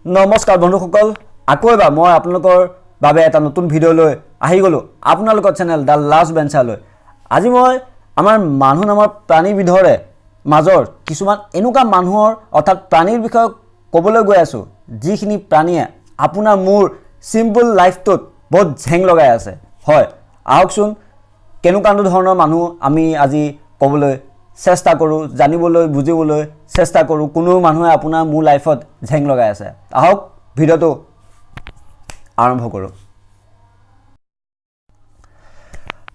নমস্কাৰ বন্ধুসকল আকৌ এবাৰ মই আপোনালোকৰ বাবে এটা নতুন ভিডিঅ' লৈ আহি গলো আপোনালোকৰ চেনেল দা লাষ্ট বেঞ্চাৰ লৈ আজি মই আমাৰ মানুহ নামৰ প্ৰাণীবিধৰে মাজৰ কিছুমান এনেকুৱা মানুহৰ অৰ্থাৎ প্ৰাণীৰ বিষয়ে ক'বলৈ গৈ আছো যিখিনি প্ৰাণীয়ে আপোনাৰ মোৰ সিম্পল লাইফটোত বহুত ঝেং লগাই আছে হয় আহকচোন কেনেকুৱা ধৰণৰ মানুহ আমি আজি ক'বলৈ চেষ্টা কৰো জানিবলৈ বুজিবলৈ চেষ্টা কৰো কোনো মানুহে আপোনাৰ মোৰ লাইফত ঝেং লগাই আছে আহক ভিডিঅ'টো আৰম্ভ কৰো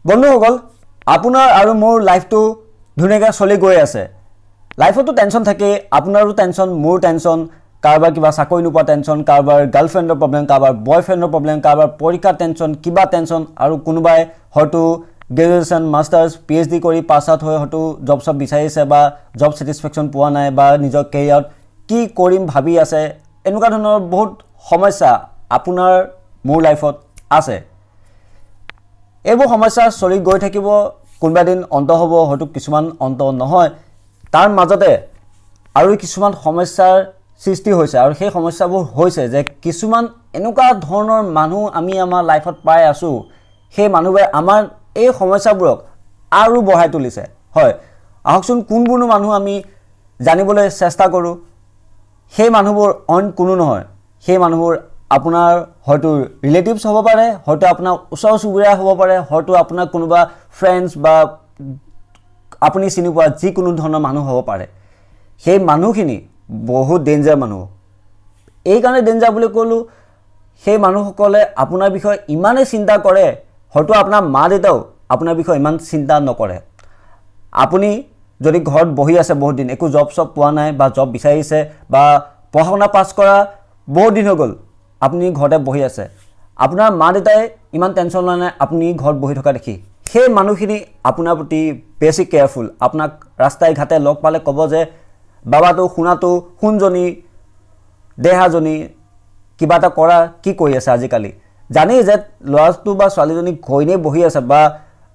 বন্ধুসকল আপোনাৰ আৰু মোৰ লাইফটো ধুনীয়াকৈ চলি গৈ আছে লাইফতো টেনচন থাকে আপোনাৰো টেনচন মোৰ টেনচন কাৰোবাৰ কিবা চাকৰি নোপোৱা টেনচন কাৰোবাৰ গাৰ্লফ্ৰেণ্ডৰ প্ৰব্লেম কাৰোবাৰ বয়ফ্ৰেণ্ডৰ প্ৰব্লেম কাৰোবাৰ পৰীক্ষাৰ টেনচন কিবা টেনচন আৰু কোনোবাই হয়তো গ্ৰেজুৱেশ্যন মাষ্টাৰ্ছ PhD কৰি পাছ আউট হৈ হয়তো জব সব বিচাৰিছে বা জব ছেটিছফেকশ্যন পোৱা নাই বা নিজৰ কেৰিয়াৰত কি কৰিম ভাবি আছে এনেকুৱা ধৰণৰ বহুত সমস্যা আপোনাৰ মোৰ লাইফত আছে এইবোৰ সমস্যা চলি গৈ থাকিব কোনোবা দিন অন্ত হ'ব হয়তো কিছুমান অন্ত নহয় তাৰ মাজতে আৰু কিছুমান সমস্যাৰ সৃষ্টি হৈছে আৰু সেই সমস্যাবোৰ হৈছে যে কিছুমান এনেকুৱা ধৰণৰ মানুহ আমি আমাৰ লাইফত পাই আছো সেই মানুহবোৰে আমাৰ এই সমস্যাবোৰক আৰু বঢ়াই তুলিছে হয় আহকচোন কোনবোৰ মানুহ আমি জানিবলৈ চেষ্টা কৰো সেই মানুহবোৰ অন কোনো নহয় সেই মানুহবোৰ আপোনাৰ হয়তো ৰিলেটিভছ হ'ব পাৰে হয়তো আপোনাৰ ওচৰ চুবুৰীয়া হ'ব পাৰে হয়তো আপোনাৰ কোনোবা ফ্ৰেণ্ডছ বা আপুনি চিনি পোৱা যিকোনো ধৰণৰ মানুহ হ'ব পাৰে সেই মানুহখিনি বহুত ডেঞ্জাৰ মানুহ এই কাৰণে ডেঞ্জাৰ বুলি ক'লো সেই মানুহসকলে আপোনাৰ বিষয়ে ইমানে চিন্তা কৰে হয়তো আপোনাৰ মা দেউতাও আপোনাৰ বিষয়ে ইমান চিন্তা নকৰে আপুনি যদি ঘৰত বহি আছে বহুত দিন একো জব সব পোৱা নাই বা জব বিচাৰিছে বা পঢ়া-শুনা পাছ কৰা বহুত দিন হৈ গ'ল আপুনি ঘৰতে বহি আছে আপোনাৰ মা দেউতাই ইমান টেনচন লোৱা নাই আপুনি ঘৰত বহি থকা দেখি সেই মানুহখিনি আপোনাৰ প্ৰতি বেছি কেয়াৰফুল আপোনাক ৰাস্তাই ঘাটে লগ পালে ক'ব যে বাবাটো শুনাটো শুনজনী দেহাজনী কিবা এটা কৰা কি কৰি আছে আজিকালি জানি যে ল'ৰাটো বা ছোৱালীজনী ঘৰতে বহি আছে বা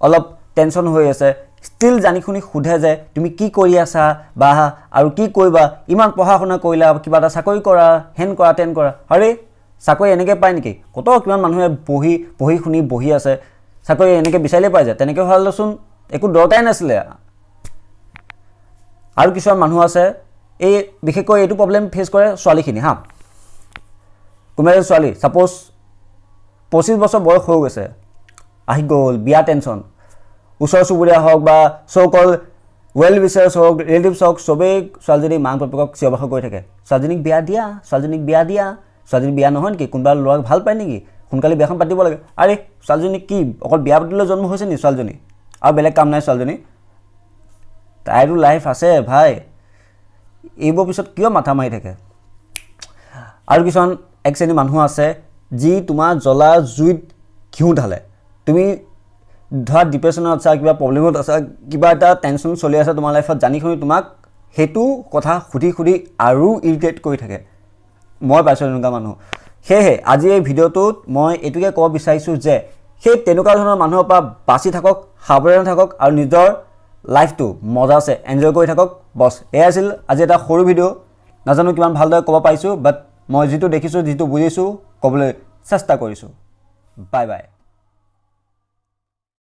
অলপ টেনচন হৈ আছে ষ্টিল জানি শুনি সুধে যে তুমি কি কৰি আছা বা আৰু কি কৰিবা ইমান পঢ়া-শুনা কৰিলা কিবা এটা চাকৰি কৰা হেন কৰা টেন কৰা আৰে চাকৰি এনেকৈ পায় নেকি কত কিমান মানুহে পঢ়ি শুনি বহি আছে চাকৰি এনেকৈ বিচাৰিলে পাই যায় তেনেকৈ হ'লেচোন একো দৰকাৰাই নাছিলে আৰু কিছুমান মানুহ আছে এই বিশেষকৈ এইটো প্ৰব্লেম ফেচ কৰে ছোৱালীখিনি হা কোনোবা ছোৱালী সাপোজ 25 বছৰ বয়স হৈ গৈছে আহি গ'ল বিয়া টেনচন ওচৰ চুবুৰীয়া হওক বা সৌকল ৱেল উইচাৰ্ছ হওক ৰিলেটিভছ হওক চবেই ছোৱালীজনীক মাক বাপেকক চিঞৰ-বাখৰ কৰি থাকে ছোৱালীজনীক বিয়া দিয়া ছোৱালীজনীক বিয়া নহয় নেকি কোনোবা ল'ৰাক ভাল পায় নেকি সোনকালে বিয়াখন পাতিব লাগে আৰে ছোৱালীজনী কি অকল বিয়া পাতিবলৈ জন্ম হৈছে নি ছোৱালীজনী আৰু বেলেগ কাম নাই ছোৱালীজনী তাইৰো লাইফ আছে ভাই এইবোৰ পিছত কিয় মাথা মাৰি থাকে আৰু কিছুমান এক শ্ৰেণীৰ মানুহ আছে যি তোমাৰ জ্বলা জুইত ঘিউ ঢালে তুমি ধৰা ডিপ্ৰেছনত আছা কিবা প্ৰব্লেমত আছা কিবা এটা টেনচন চলি আছে তোমাৰ লাইফত জানি শুনি তোমাক হেতু কথা সুধি আৰু ইৰিটেট কৰি থাকে মই পাইছো এনেকুৱা মানুহ সেয়ে আজি এই ভিডিঅ'টোত মই এটুকে ক'ব বিচাৰিছো যে সেই তেনেকুৱা ধৰণৰ মানুহৰ পৰা বাচি থাকক সাৱধান থাকক আৰু নিজৰ লাইফটো মজা আছে এনজয় কৰি থাকক বস এই আছিল আজি এটা সৰু ভিডিঅ' নাজানো কিমান ভালদৰে ক'ব পাৰিছো বাট মই যেটো দেখিছো যেটো বুজিছো ক'বলৈ চেষ্টা কৰিছো বাই বাই